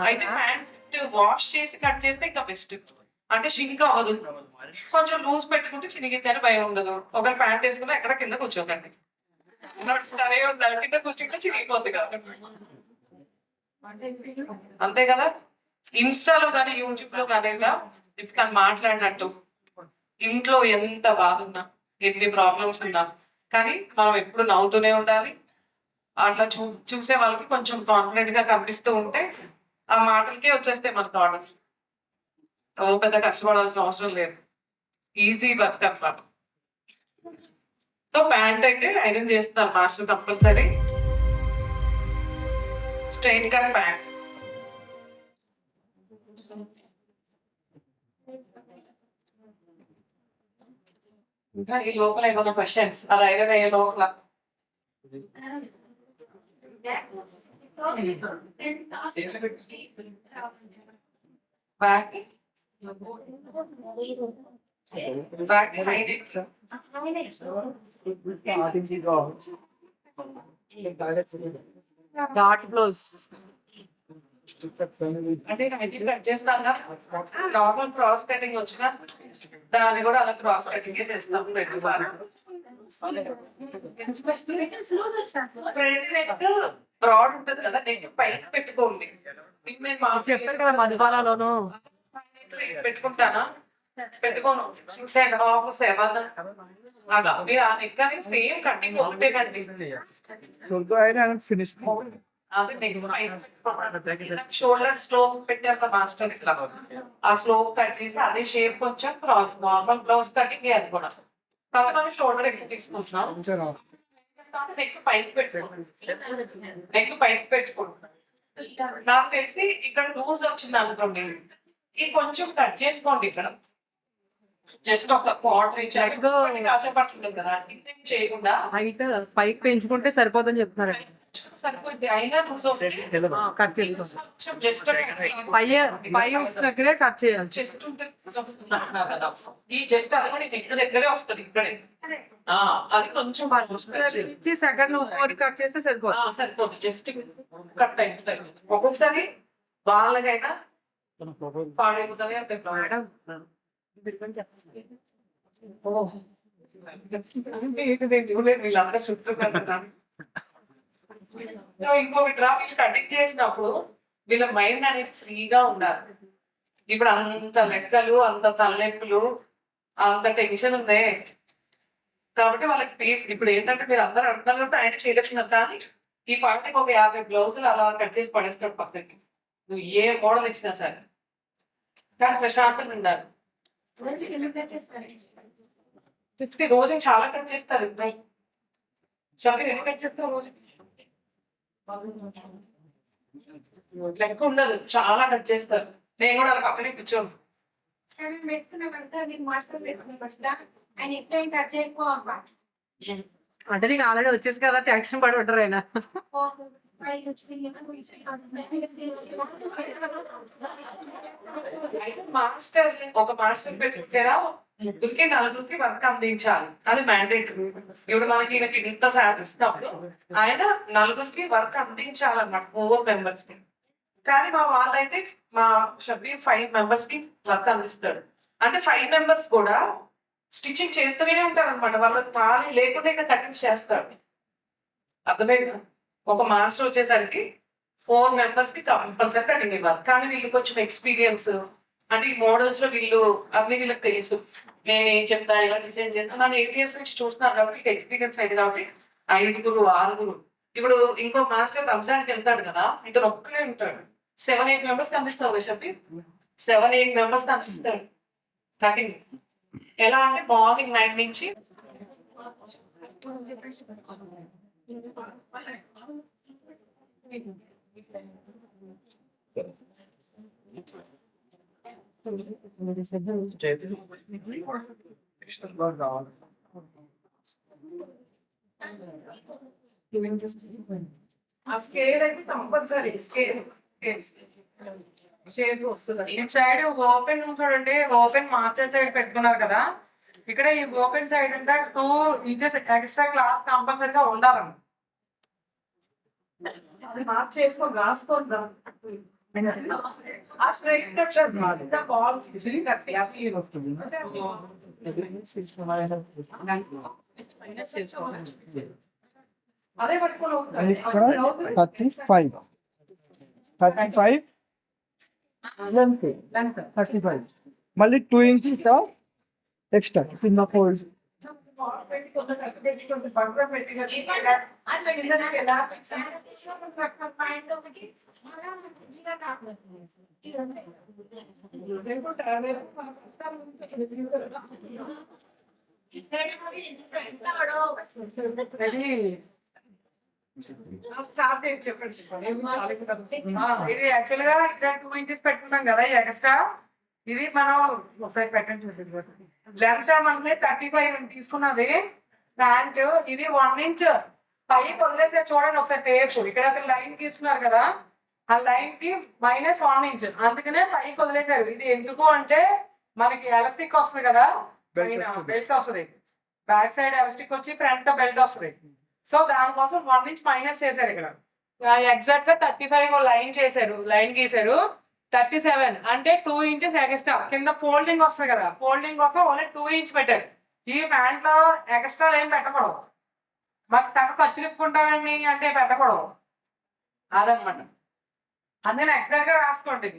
అయితే pant wash చేసి cut చేస్తే ఇంకా బెస్ట్. అంటే షింక్ అవ్వదు. కొంచెం లూజ్ పెట్టుకుంటే చినిగిద్దని భయం ఉండదు. ఒకవేళ ప్యాంట్ వేసుకున్నా ఎక్కడ కింద కూర్చోకండి. నడుస్తానే ఉండాలి. కింద కూర్చుంటే చినిగిపోద్ది కాబట్టి. అంతే కదా. ఇన్స్టాలో కానీ యూట్యూబ్ లో కానీ ఇప్పుడు తను మాట్లాడినట్టు ఇంట్లో ఎంత బాధ ఉన్నా ఎన్ని ప్రాబ్లమ్స్ ఉన్నా కానీ మనం ఎప్పుడు నవ్వుతూనే ఉండాలి. అట్లా చూసే వాళ్ళకి కొంచెం కాన్ఫిడెంట్ గా కనిపిస్తూ ఉంటే ఆ మాటలకే వచ్చేస్తాయి మనకు ఆర్డర్స్. పెద్ద కష్టపడాల్సిన అవసరం లేదు. ఈజీ వర్క్ అనమాట. సో ప్యాంట్ అయితే ఐరన్ చేస్తున్నారు master compulsory. Straight cut pant. ఇంకా ఈ లోపల ఏమైనా క్వశ్చన్స్ అది ఐరన్ అయ్యే లోపల back back height dot blouse అంటే హైట్ కట్ చేస్తాగా నార్మల్ క్రాస్ కటింగ్ వచ్చిన దాన్ని కూడా అలా క్రాస్ కటింగ్ చేస్తాం. ఫ్రంట్ నెక్ బ్రాడ్ ఉంటది కదా, నెక్ పైన పెట్టుకోండి. చెప్పారు కదా మధుబాలలోను పెట్టుకుంటానా పెట్టుకోను 6.5 7 అలా మీరు ఆ నెక్ అనేది సేమ్ కటింగ్ ఒకటేనండి. అది నెక్ పైన షోల్డర్ స్లోప్ పెట్టారు కదా మాస్టర్, ఇట్లా ఆ స్లోప్ కట్ చేసి అదే షేప్ కొంచెం క్రాస్ నార్మల్ బ్లౌజ్ కటింగ్ అది కూడా. కాకపోతే మనం షోల్డర్ ఎక్కువ తీసుకుంటున్నాం. నెక్ పైకి పెట్టుకోండి, నెక్ పైకి పెట్టుకుంటున్నాం. నాకు తెలిసి ఇక్కడ లూజ్ వచ్చింది అనుకోండి, ఇది కొంచెం కట్ చేసుకోండి. ఇక్కడ జస్ట్ ఒక క్వార్టర్ ఇంచ్ కాసేపట్లేదు కదా, ఇంకేం చేయకుండా హైట్ పైకి పెంచుకుంటే సరిపోదని చెప్తున్నారు. సరిపోద్ది. అయినా లూజ్ వస్తుంది. కట్ చేయాలి. జస్ట్ పై దగ్గరే కట్ చేయాలి. చెస్ట్ ఉంటే అంటున్నారు కదా, ఈ జస్ట్ అది కూడా నెక్ దగ్గరే వస్తుంది ఇక్కడే. అది కొంచెం సెకండ్ కట్ చేస్తే సరిపోతుంది. సరిపోతుంది. జస్ట్ కట్ అయిపోతుంది. ఒక్కొక్కసారి వాళ్ళకైనా పాడైపోతుంది అంటే మేడం చూడలేదు వీళ్ళందరూ చుట్టున్నారు కదా. ఇంకొకటి రా, వీళ్ళు కటింగ్ చేసినప్పుడు వీళ్ళ మైండ్ అనేది ఫ్రీగా ఉండాలి. ఇప్పుడు అంత లెక్కలు, అంత తలనొప్పులు, అంత టెన్షన్ ఉంది కాబట్టి వాళ్ళకి పీస్. ఇప్పుడు ఏంటంటే మీరు అందరూ అర్థం ఆయన చేయలేకున్నారు, కానీ ఈ పార్టీకి ఒక 50 బ్లౌజులు అలా కట్ చేసి పడేస్తాడు పక్కకి. నువ్వు ఏ మోడల్ ఇచ్చినా సరే, కానీ ప్రశాంతంగా ఉండాలి. 50 రోజు చాలా కట్ చేస్తారు ఇద్దరు. షబీర్ ఎన్ని కట్ చేస్తావు రోజు? లెక్క ఉండదు, చాలా కట్ చేస్తారు. నేను కూడా అలా పక్కనే కూర్చోను. అంటే నీకు ఆల్రెడీ వచ్చేసి కదా, టెన్షన్ పడి ఉంటారు ఆయన. అయితే మాస్టర్ ఒక మాస్టర్ పెట్టుకుంటేనా ముగ్గురికి 4గురికి వర్క్ అందించాలి, అది మ్యాండేటరీ. ఇప్పుడు మనకి ఈయనకి ఇంత శాలరీ ఇస్తున్నప్పుడు ఆయన 4గురికి వర్క్ అందించాలన్నమాట, 4 మెంబర్స్ కి. కానీ మా వాళ్ళైతే మా షబీర్ 5 మెంబర్స్ కి వర్క్ అందిస్తాడు. అంటే 5 మెంబర్స్ కూడా స్టిచ్చింగ్ చేస్తూనే ఉంటారు అనమాట. వాళ్ళకి ఖాళీ లేకుండా ఇంకా కటింగ్ చేస్తాడు. అర్థమైందా? ఒక మాస్టర్ వచ్చేసరికి 4 మెంబర్స్ కి కంపల్సరీ కటింగ్ ఇవ్వాలి. కానీ వీళ్ళు కొంచెం ఎక్స్పీరియన్స్, అంటే ఈ మోడల్స్ లో వీళ్ళు అన్ని వీళ్ళకి తెలుసు. నేను ఏం చెప్తా, ఇలా డిజైన్ చేస్తాను, నన్ను 8 years నుంచి చూస్తున్నారు కాబట్టి ఎక్స్పీరియన్స్ అయింది కాబట్టి 5గురు 6గురు. ఇప్పుడు ఇంకో మాస్టర్ రంజాన్కి వెళ్తాడు కదా, ఇతను ఒక్కడే ఉంటాడు. 7-8 మెంబర్స్ కనిపిస్తాడు షబీర్. 7-8 మెంబర్స్ కనిపిస్తాడు కటింగ్. ఎలా అంటే మార్నింగ్ 9 నుంచి ఆ స్కేల్ అయితే కంపల్సరీ షేప్ వస్తుంది. ఇటు సైడ్ ఓపెన్ చూడండి, ఓపెన్ మాస్టర్ సైడ్ పెట్టుకున్నారు కదా, ఇక్కడ ఈ ఓపెన్ సైడ్ అంటే 2 inches ఎక్స్ట్రా క్లాత్ కంపల్సరీగా ఉండాలి. అది మార్క్ చేసుకొని రాసుకుందాం. ఆ స్ట్రైట్ కట్ బాల్స్ అదే పట్టుకొని వస్తుంది. ఇక్కడ 35 లెంత్ 35 మళ్ళీ 2 ఇంచెస్ ఎక్స్ట్రా కింద ఫోల్డ్ ఇది యాక్చువల్ గా ఇక్కడ 2 ఇంచెస్ పెట్టుకున్నాం కదా ఎక్స్ట్రా. ఇది మనం ఒకసారి పెట్టండి చూడండి. లెంత్ మనకి 35 తీసుకున్నది ప్యాంట్. ఇది 1 ఇంచ్ పైకి వదిలేసారు చూడండి ఒకసారి టేప్. ఇక్కడ ఒక లైన్ తీసుకున్నారు కదా, ఆ లైన్ కి -1 ఇంచ్, అందుకనే పైకి వదిలేసారు. ఇది ఎందుకు అంటే మనకి ఎలాస్టిక్ వస్తుంది కదా, బెల్ట్ వస్తుంది, బ్యాక్ సైడ్ ఎలాస్టిక్ వచ్చి ఫ్రంట్ బెల్ట్ వస్తుంది. సో దానికోసం 1 ఇంచ్ మైనస్ చేశారు. ఇక్కడ ఎగ్జాక్ట్ గా 35 లైన్ చేశారు, లైన్ గీశారు. 37 అంటే 2 ఇంచెస్ ఎక్స్ట్రా కింద ఫోల్డింగ్ వస్తుంది కదా, ఫోల్డింగ్ కోసం ఓన్లీ 2 ఇంచ్ పెట్టారు. ఈ ప్యాంట్ లో ఎక్స్ట్రా లైన్ పెట్టకూడదు. మాకు తగ్గ ఖర్చు తిప్పుకుంటామండి అంటే పెట్టకూడదు, అదనమాట. అందుకని ఎగ్జాక్ట్ గా రాసుకోండి.